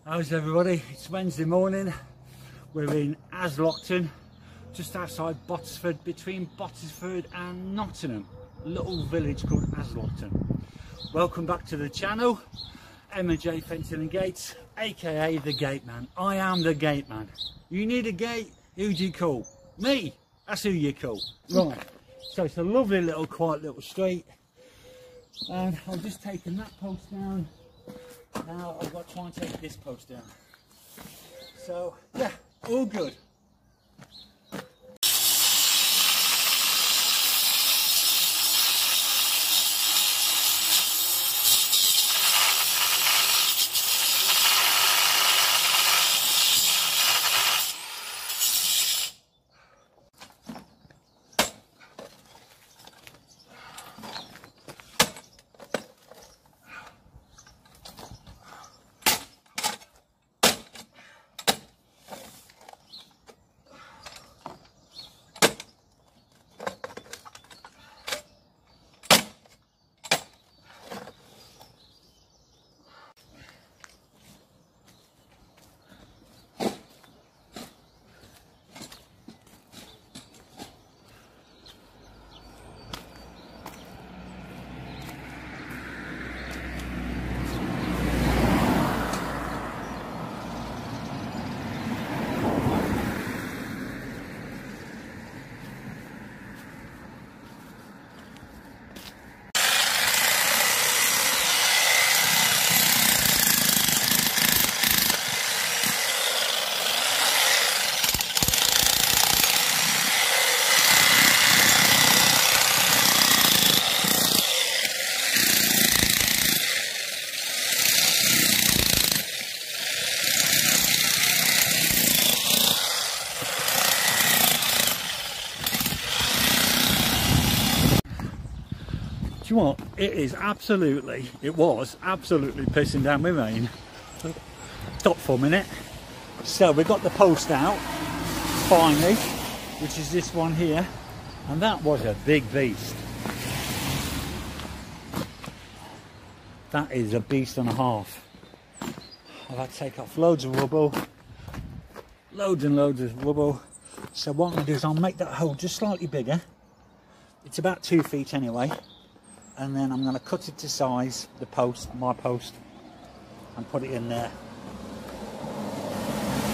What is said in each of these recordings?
How's everybody? It's Wednesday morning. We're in Aslockton, just outside Botsford, between Botsford and Nottingham. A little village called Aslockton. Welcome back to the channel. M&J Fencing and Gates, aka the Gate Man. I am the Gate Man. You need a gate, who do you call? Me! That's who you call. Right, so it's a lovely little quiet little street. And I've just taken that post down. Now I've got to try and take this post down. So yeah, all good. Do you know what? It was absolutely pissing down my rain. Stop for a minute. So we got the post out, finally, which is this one here. And that was a big beast. That is a beast and a half. I've had to take off loads of rubble. Loads and loads of rubble. So what I'm going to do is I'll make that hole just slightly bigger. It's about 2 feet anyway. And then I'm going to cut it to size, the post, my post, and put it in there.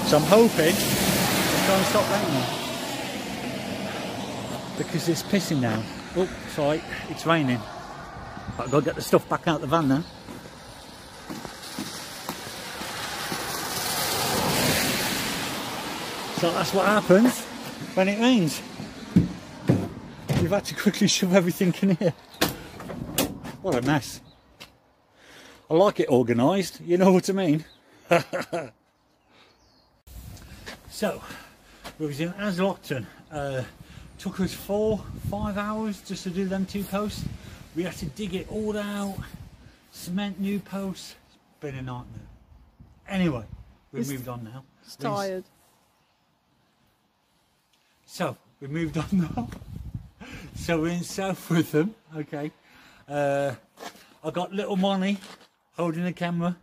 So I'm hoping it's going to stop raining, because it's pissing down. Oh, sorry, it's raining. I've got to get the stuff back out the van now. So that's what happens when it rains. You've had to quickly shove everything in here. What a mess. I like it organised, you know what I mean? So, we was in Aslockton. Took us 4-5 hours just to do them 2 posts. We had to dig it all out, cement new posts. It's been a nightmare. Anyway, we've moved on now. It's tired. So, we moved on now. So we're in South Witham, okay. I got little Money holding the camera.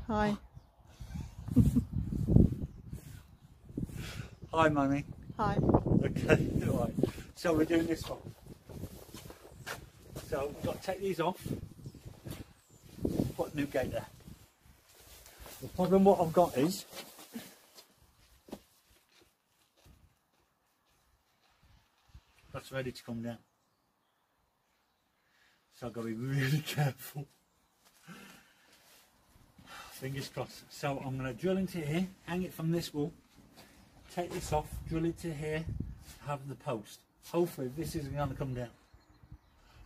Hi. Hi Money. Hi. Okay, right. So we're doing this one. So we've got to take these off. Put a new gate there. The problem what I've got is that's ready to come down. So I've got to be really careful. Fingers crossed. So I'm going to drill into here, hang it from this wall, take this off, drill it to here, have the post. Hopefully this isn't going to come down.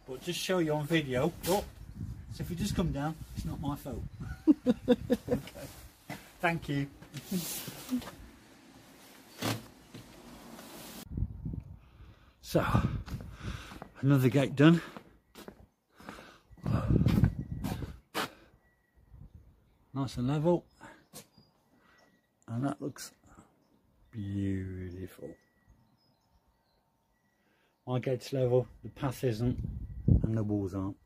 But just show you on video. Oh, so if you just come down, it's not my fault. Okay. Thank you. So, another gate done. Nice and level, and that looks beautiful. My gate's level, the path isn't, and the walls aren't.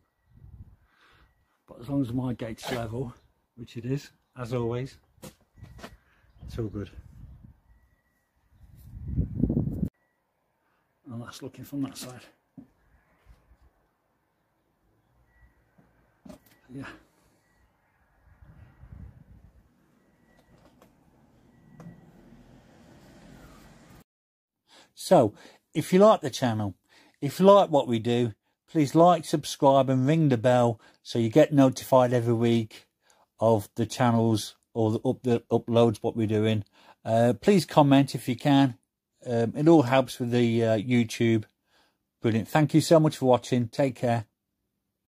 But as long as my gate's level, which it is, as always, It's all good. And that's looking from that side. Yeah. So, if you like the channel, if you like what we do, please like, subscribe and ring the bell so you get notified every week of the channels or the uploads, what we're doing. Please comment if you can. It all helps with the YouTube. Brilliant. Thank you so much for watching. Take care.